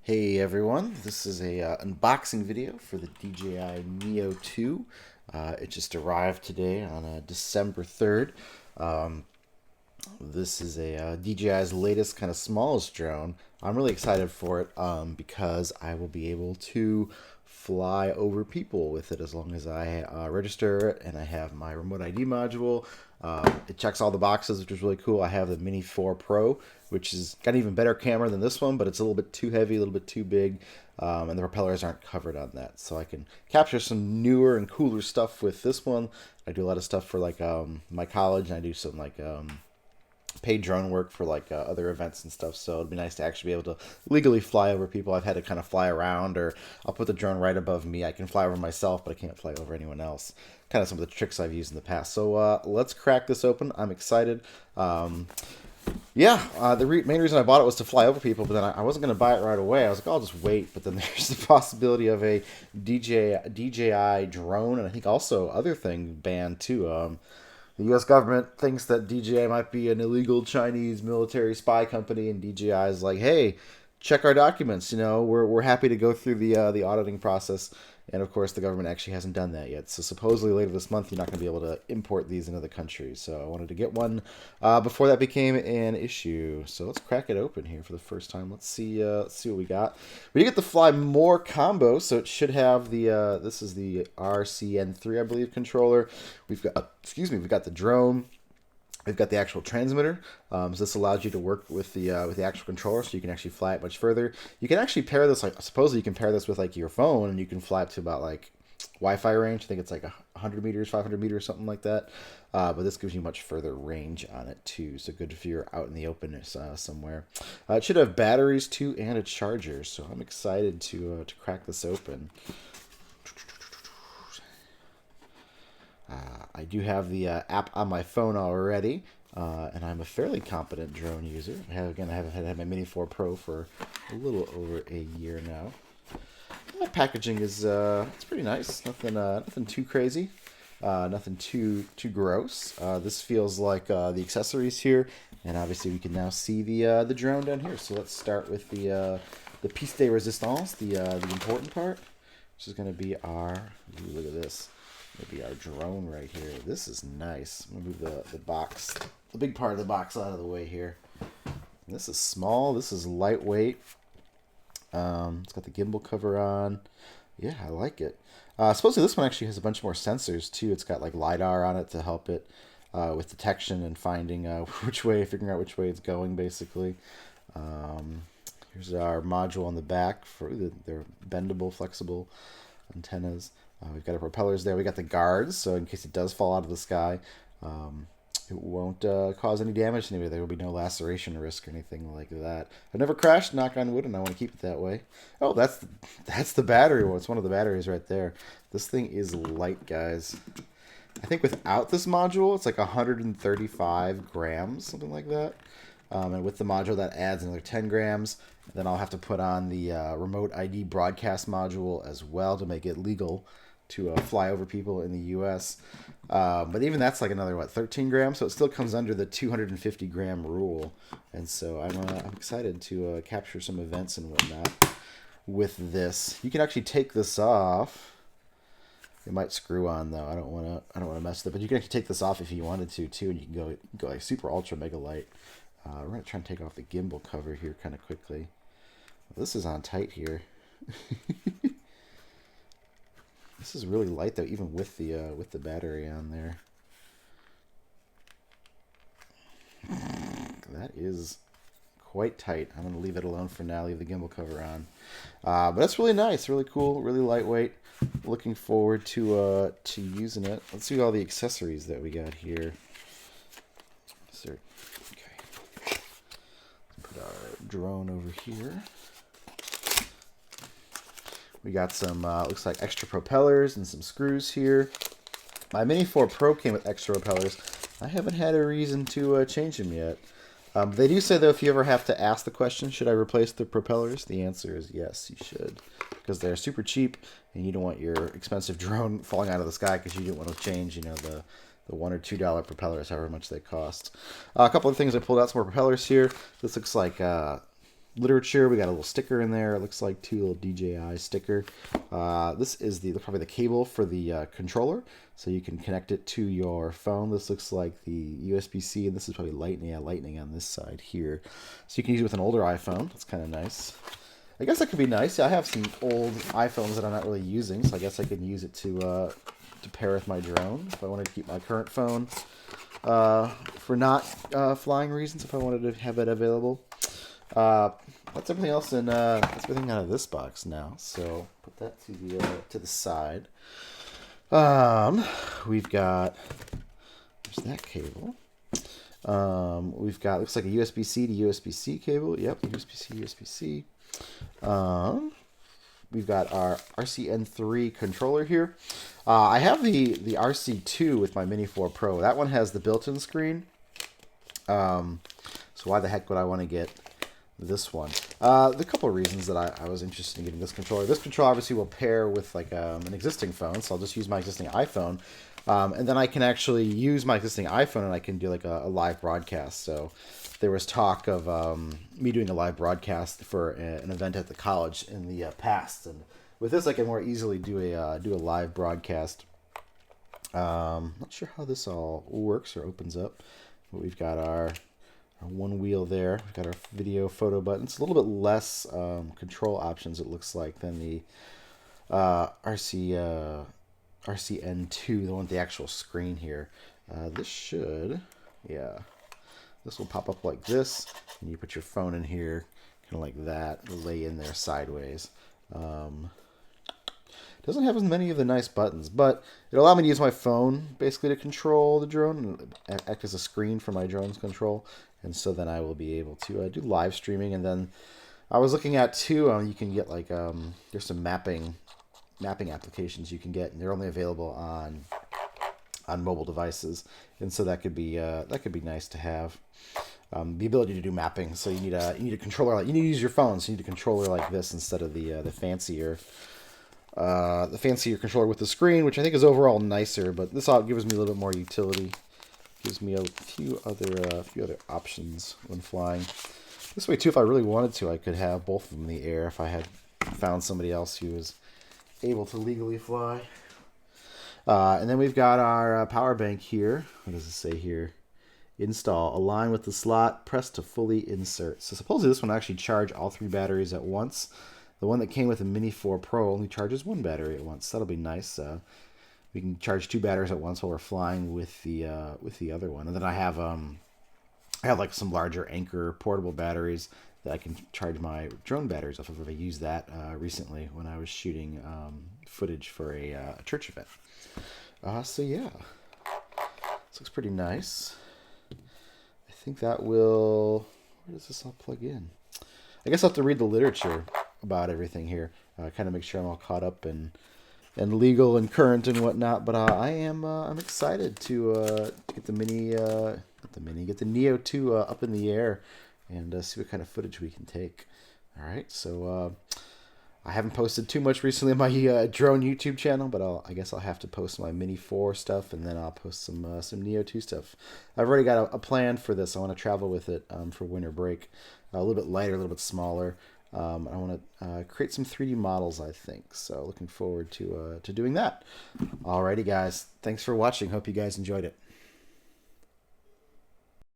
Hey everyone, this is a unboxing video for the DJI Neo 2. It just arrived today on December 3rd. Um, this is DJI's latest kind of smallest drone. I'm really excited for it because I will be able to fly over people with it as long as I register it and I have my remote ID module. It checks all the boxes, which is really cool. I have the Mini 4 Pro, which has got an even better camera than this one, but it's a little bit too heavy, a little bit too big, and the propellers aren't covered on that. So I can capture some newer and cooler stuff with this one. I do a lot of stuff for my college, and I do some paid drone work for other events and stuff. So it'd be nice to actually be able to legally fly over people. I've had to kind of fly around, or I'll put the drone right above me. I can fly over myself, but I can't fly over anyone else. Kind of some of the tricks I've used in the past. So let's crack this open. I'm excited. The main reason I bought it was to fly over people, but then I wasn't going to buy it right away. I was like, I'll just wait. But then there's the possibility of a DJI drone, and I think also other thing banned too. The U.S. government thinks that DJI might be an illegal Chinese military spy company, and DJI is like, hey, check our documents. You know, we're happy to go through the auditing process. And of course, the government actually hasn't done that yet. So supposedly later this month, you're not going to be able to import these into the country. So I wanted to get one before that became an issue. So let's crack it open here for the first time. Let's see what we got. We get the Fly More combo, so it should have the this is the RCN3, I believe, controller. We've got the drone. We've got the actual transmitter, so this allows you to work with the actual controller, so you can actually fly it much further. You can actually pair this, supposedly you can pair this with your phone, and you can fly up to about Wi-Fi range. I think it's 100 meters, 500 meters, something like that. But this gives you much further range on it too, so good if you're out in the openness somewhere. It should have batteries too and a charger, so I'm excited to crack this open. I do have the app on my phone already, and I'm a fairly competent drone user. I haven't had my Mini 4 Pro for a little over a year now. The packaging is it's pretty nice. Nothing too crazy. Nothing too gross. This feels like the accessories here, and obviously we can now see the drone down here. So let's start with the piece de resistance, the important part, which is going to be our. Ooh, look at this. Maybe our drone right here. This is nice. I'm gonna move the box, the big part of the box out of the way here. This is small. This is lightweight. It's got the gimbal cover on. Yeah, I like it. Supposedly this one actually has a bunch more sensors too. It's got LiDAR on it to help it with detection and finding figuring out which way it's going basically. Here's our module on the back for they're bendable, flexible antennas. We've got our propellers there. We got the guards, so in case it does fall out of the sky, it won't cause any damage. Anyway, there will be no laceration risk or anything like that. I've never crashed, knock on wood, and I want to keep it that way. Oh, that's the battery. Well, it's one of the batteries right there. This thing is light, guys. I think without this module, it's like 135 grams, something like that. And with the module, that adds another 10 grams. Then I'll have to put on the remote ID broadcast module as well to make it legal to fly over people in the U.S. But even that's like another 13 grams, so it still comes under the 250 gram rule. And so I'm excited to capture some events and whatnot with this. You can actually take this off. It might screw on though. I don't want to mess with it. But you can actually take this off if you wanted to too, and you can go like super ultra mega light. We're gonna try and take off the gimbal cover here kind of quickly. This is on tight here. This is really light though, even with the battery on there. That is quite tight. I'm gonna leave it alone for now. Leave the gimbal cover on. But that's really nice, really cool, really lightweight. Looking forward to using it. Let's see all the accessories that we got here. Okay. Let's put our drone over here. We got some, looks like extra propellers and some screws here. My Mini 4 Pro came with extra propellers. I haven't had a reason to change them yet. They do say, though, if you ever have to ask the question, should I replace the propellers? The answer is yes, you should. Because they're super cheap, and you don't want your expensive drone falling out of the sky because you didn't want to change, the $1 or $2 propellers, however much they cost. A couple of things I pulled out, some more propellers here. This looks like literature. We got a little sticker in there. It looks like two little DJI sticker. This is probably the cable for the controller, so you can connect it to your phone. This looks like the USB-C, and this is probably Lightning. Yeah, Lightning on this side here. So you can use it with an older iPhone. That's kind of nice. I guess that could be nice. I have some old iPhones that I'm not really using, so I guess I could use it to pair with my drone if I wanted to keep my current phone for not flying reasons. If I wanted to have it available. That's everything else in that's everything out of this box now. So put that to the side. We've got there's that cable. We've got looks like a USB-C to USB-C cable. Yep, USB-C, USB-C. We've got our RCN3 controller here. I have the RC2 with my Mini 4 Pro. That one has the built-in screen. So why the heck would I want to get this one? The couple of reasons that I was interested in getting this controller. This controller obviously will pair with like an existing phone, so I'll just use my existing iPhone. And then I can actually use my existing iPhone and I can do like a live broadcast. So there was talk of me doing a live broadcast for an event at the college in the past. And with this, I can more easily do a live broadcast. Not sure how this all works or opens up. But we've got our one wheel there. We've got our video photo button. It's a little bit less control options, it looks like, than the RCN2, the one with the actual screen here. This should, yeah, this will pop up like this, and you put your phone in here, kind of like that, lay in there sideways. Doesn't have as many of the nice buttons, but it'll allow me to use my phone basically to control the drone and act as a screen for my drone's control. And so then I will be able to do live streaming. And then I was looking at too, you can get like there's some mapping applications you can get, and they're only available on mobile devices. And so that could be nice to have. The ability to do mapping. So you need a controller. You need to use your phone. So you need a controller like this instead of the fancier controller with the screen, which I think is overall nicer. But this gives me a little bit more utility. Gives me a few other options when flying. This way too, if I really wanted to, I could have both of them in the air if I had found somebody else who was able to legally fly. And then we've got our power bank here. What does it say here? Install. Align with the slot. Press to fully insert. So supposedly this one will actually charge all 3 batteries at once. The one that came with the Mini 4 Pro only charges 1 battery at once. That'll be nice. We can charge 2 batteries at once while we're flying with the other one. And then I have like some larger Anchor portable batteries that I can charge my drone batteries off of. I used that recently when I was shooting footage for a church event. So yeah, this looks pretty nice. I think that will. Where does this all plug in? I guess I'll have to read the literature about everything here. Kind of make sure I'm all caught up and legal and current and whatnot. But I'm excited to get the get the Neo 2 up in the air and see what kind of footage we can take. All right, so I haven't posted too much recently on my drone YouTube channel, but I guess I'll have to post my Mini 4 stuff, and then I'll post some Neo 2 stuff. I've already got a plan for this. I want to travel with it for winter break, a little bit lighter, a little bit smaller. I want to create some 3D models, I think. So looking forward to doing that. Alrighty, guys. Thanks for watching. Hope you guys enjoyed it.